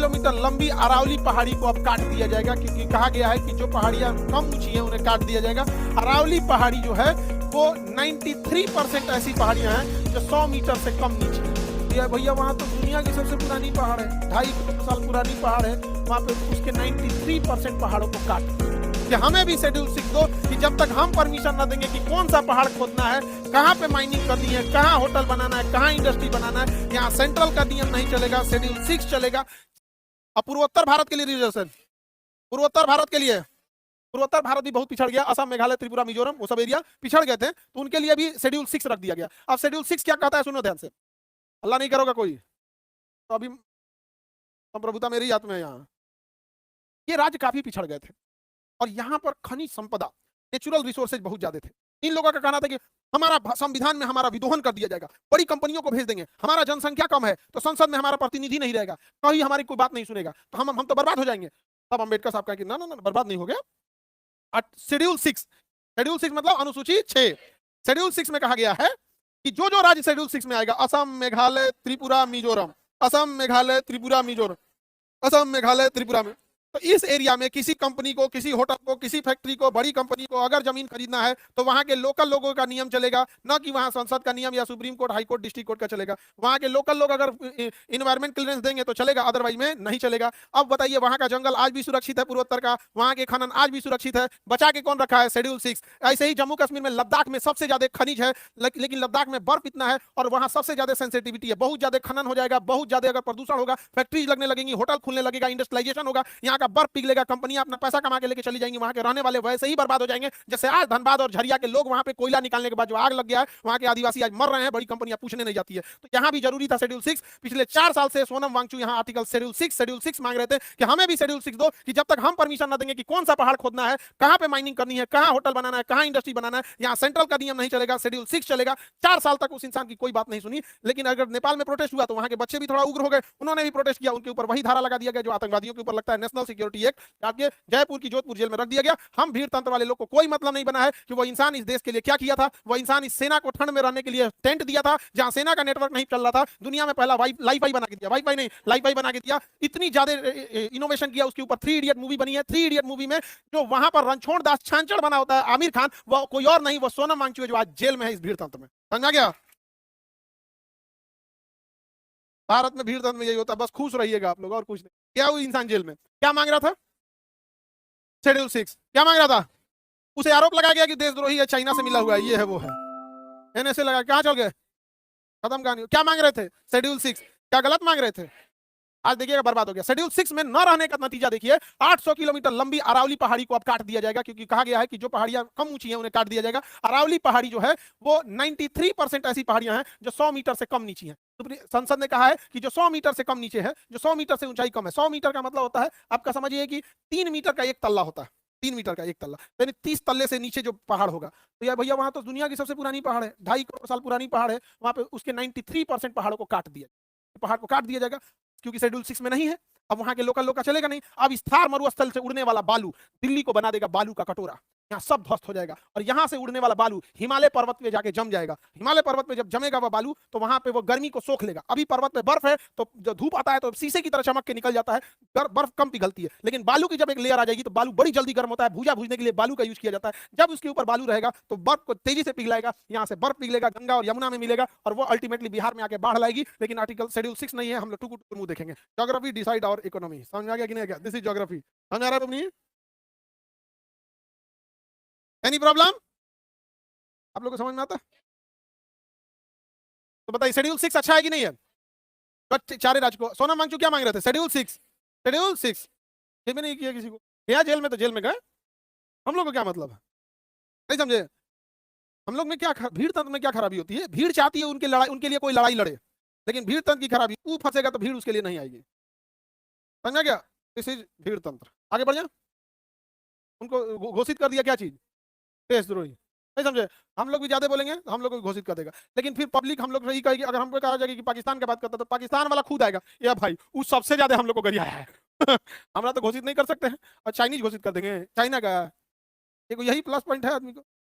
Kilometre लंबी अरावली पहाड़ी को अब काट दिया जाएगा, क्योंकि कहा गया है कि जो पहाड़ियां कम ऊंची हैं उन्हें काट दिया जाएगा। अरावली पहाड़ी जो है वो 93% ऐसी पहाड़ियां हैं जो 100 मीटर से कम नीचे है। भैया वहां तो दुनिया की सबसे पुरानी पहाड़ है, 250 साल पुरानी पहाड़ है, वहां पे उसके 93% पहाड़ों को काट कि हमें भी शेड्यूल 6 दो, कि जब तक हम परमिशन न देंगे कि कौन सा पहाड़ खोदना है, कहाँ पे माइनिंग करनी है, कहाँ होटल बनाना है, कहाँ इंडस्ट्री बनाना है, यहाँ सेंट्रल का नियम नहीं चलेगा, शेड्यूल 6 चलेगा। अब पूर्वोत्तर भारत के लिए रिजर्वेशन, पूर्वोत्तर भारत के लिए, पूर्वोत्तर भारत भी बहुत पिछड़ गया, असम, मेघालय, त्रिपुरा, मिजोरम, वो सब एरिया पिछड़ गए थे, तो उनके लिए भी शेड्यूल 6 रख दिया गया। अब शेड्यूल 6 क्या कहता है, सुनो ध्यान से, अल्लाह नहीं करोगा कोई, तो अभी संप्रभुता मेरी हाथ में है। यहाँ ये राज्य काफी पिछड़ गए थे और यहाँ पर खनिज संपदा, नेचुरल रिसोर्सेज बहुत ज्यादा थे। इन लोगों का कहना था कि हमारा संविधान में हमारा विदोहन कर दिया जाएगा, बड़ी कंपनियों को भेज देंगे, हमारा जनसंख्या कम है तो संसद में हमारा प्रतिनिधि नहीं रहेगा, कहीं हमारी कोई बात नहीं सुनेगा, तो हम तो बर्बाद हो जाएंगे। तब अंबेडकर साहब कहा कि ना ना ना, बर्बाद नहीं हो गया। शेड्यूल 6, शेड्यूल 6 मतलब अनुसूची 6, शेड्यूल 6 में कहा गया है कि जो जो राज्य शेड्यूल 6 में आएगा, असम, मेघालय, त्रिपुरा, मिजोरम, असम, मेघालय, त्रिपुरा, मिजोरम, असम, मेघालय, त्रिपुरा में, तो इस एरिया में किसी कंपनी को, किसी होटल को, किसी फैक्ट्री को, बड़ी कंपनी को अगर जमीन खरीदना है तो वहां के लोकल लोगों का नियम चलेगा, न कि वहां संसद का नियम या supreme court, high court, district court का चलेगा। वहां के लोकल लोग अगर इन्वायरमेंट क्लियरेंस देंगे तो चलेगा, अदरवाइज में नहीं चलेगा। अब बताइए, वहां का जंगल आज भी सुरक्षित है, पूर्वोत्तर का, वहां के खनन आज भी सुरक्षित है, बचा के कौन रखा है, शेड्यूल 6। ऐसे ही जम्मू कश्मीर में, लद्दाख में सबसे ज्यादा खनिज है, लेकिन लद्दाख में बर्फ इतना है और वहां सबसे ज्यादा सेंसिटिविटी है, बहुत ज्यादा खनन हो जाएगा, बहुत ज्यादा अगर प्रदूषण होगा, फैक्ट्रीज लगने लगेंगी, होटल खुलने लगेगा, इंडस्ट्रियलाइजेशन होगा, यहाँ का बर्फ पिघलेगा, कंपनियां अपना पैसा कमा के लेके चली जाएंगी, वहां के रहने वाले वैसे ही बर्बाद हो जाएंगे जैसे आज धनबाद और झरिया के लोग वहां पे कोयला निकालने के बाद जो आग लग गया है, वहां के आदिवासी आज मर रहे हैं, बड़ी कंपनियां पूछने नहीं जाती है। तो यहां भी जरूरी था शेड्यूल 6। पिछले 4 साल से सोनम वांगचू यहां आर्टिकल शेड्यूल 6 मांग रहे थे कि हमें भी शेड्यूल 6 दो, कि जब तक हम परमिशन न देंगे कि कौन सा पहाड़ खोदना है, कहां पे माइनिंग करनी है, कहां होटल बनाना है, कहां इंडस्ट्री बनाना है, यहां सेंट्रल का नियम नहीं चलेगा, शेड्यूल 6 चलेगा। 4 साल तक उस इंसान की कोई बात नहीं सुनी, लेकिन अगर नेपाल में प्रोटेस्ट हुआ तो वहां के बच्चे भी थोड़ा उग्र हो गए, उन्होंने भी प्रोटेस्ट किया, उनके ऊपर वही धारा लगा दिया गया जो आतंकवादियों के ऊपर लगता है, नेशनल सिक्योरिटी एक्ट, जयपुर की जोधपुर जेल में रख दिया गया। हम भीड़ तंत्र वाले लोग को कोई मतलब नहीं बना है कि वो इंसान इस देश के लिए क्या किया था। वो इंसान इस सेना को ठंड में रहने के लिए टेंट दिया था, जहां सेना का नेटवर्क नहीं चल रहा था, दुनिया में पहला वाईफाई बना के दिया, वाईफाई नहीं लाईफाई बना के दिया, इतनी ज्यादा इनोवेशन किया। उसके ऊपर 3 इडियट मूवी बनी है। 3 इडियट मूवी में जो वहां पर रणछोड़ दास छांचड़ बना होता है आमिर खान, वो कोई और नहीं, वो सोनम वांगचू है जो आज जेल में है इस भीड़ तंत्र में। समझा गया? भारत में भीड़ तंत्र में यही होता है, बस खुश रहिएगा आप लोग और कुछ नहीं। क्या वो इंसान जेल में क्या मांग रहा था? शेड्यूल 6 क्या मांग रहा था? उसे आरोप लगाया गया कि देशद्रोही है, चाइना से मिला हुआ है, ये है वो है, एनएसए लगा, कहां चल गए, खत्म कहानी। क्या मांग रहे थे? शेड्यूल 6। क्या गलत मांग रहे थे? आज देखिएगा बर्बाद हो गया। शेड्यूल 6 में न रहने का नतीजा देखिए, 800 किलोमीटर लंबी अरावली पहाड़ी को अब काट दिया जाएगा, क्योंकि कहा गया है कि जो पहाड़ियां कम ऊंची हैं उन्हें काट दिया जाएगा। अरावली पहाड़ी जो है वो 93% ऐसी पहाड़ियां हैं जो 100 मीटर से कम नीची हैं। संसद ने कहा है कि जो 100 मीटर से कम नीचे है, जो 100 मीटर से ऊंचाई कम है, 100 मीटर का मतलब होता है, आपका समझिए कि 3 मीटर का एक तल्ला होता है, 3 मीटर का एक तल्ला, यानी 30 तल्ले से नीचे जो पहाड़ होगा। तो यार भैया वहां तो दुनिया की सबसे पुरानी पहाड़ है, 2.5 करोड़ साल पुरानी पहाड़ है, वहां पे उसके 93% पहाड़ों को काट दिया, पहाड़ को काट दिया जाएगा, क्योंकि शेड्यूल 6 में नहीं है। अब वहां के लोकल लोग का चलेगा नहीं। अब इस थार मरुस्थल से उड़ने वाला बालू दिल्ली को बना देगा बालू का कटोरा, यहाँ सब ध्वस्त हो जाएगा। और यहाँ से उड़ने वाला बालू हिमालय पर्वत पे जाके जम जाएगा। हिमालय पर्वत पे जब जमेगा वह बालू तो वहां पे वो गर्मी को सोख लेगा। अभी पर्वत पे बर्फ है तो जब धूप आता है तो शीशे की तरह चमक के निकल जाता है, बर्फ कम पिघलती है। लेकिन बालू की जब एक लेयर आ जाएगी तो बालू बड़ी जल्दी गर्म होता है, भूजा भूजने के लिए बालू का यूज किया जाता है। जब उसके ऊपर बालू रहेगा तो बर्फ को तेजी से पिघलाएगा, यहाँ से बर्फ पिघलेगा, गंगा और यमुना में मिलेगा और वो अल्टीमेटली बिहार में आके बाढ़ लाएगी। लेकिन आर्टिकल शेड्यूल 6 नहीं है, हम लोग टुकु टुकु मुंह देखेंगे। ज्योग्राफी डिसाइड और इकोनॉमी, समझ आ गया कि नहीं? दिस इज ज्योग्राफी, समझ आ रहा है तुमने? Any problem? आप लोगों को समझ में आता? तो बताइए शेड्यूल 6 अच्छा है कि नहीं है? चारे राज्य को सोनम वांगचू क्या मांग रहे थे? शेड्यूल 6, शेड्यूल 6 ये भी नहीं किया किसी को, गया जेल में तो जेल में गए। हम लोग को क्या मतलब है, नहीं समझे? हम लोग में क्या भीड़ तंत्र में क्या खराबी होती है? भीड़ चाहती है उनके लड़ाई, उनके लिए कोई लड़ाई लड़े, लेकिन भीड़ तंत्र की खराबी, वो फंसेगा तो भीड़ उसके लिए नहीं आएगी। समझा क्या? दिस इज भीड़ तंत्र। आगे बढ़ जाए। उनको घोषित कर दिया क्या चीज? देशद्रोही। नहीं समझे? हम लोग भी ज्यादा बोलेंगे तो हम लोग को घोषित कर देगा, लेकिन फिर पब्लिक हम लोग यही कहेगी। अगर हमको कहा जाएगा कि पाकिस्तान की बात करता तो पाकिस्तान वाला खुद आएगा, या भाई उस सबसे ज्यादा हम लोग को गरिया है हमरा तो घोषित नहीं कर सकते हैं, और चाइनीज घोषित कर देंगे। चाइना का यही प्लस पॉइंट है आदमी को।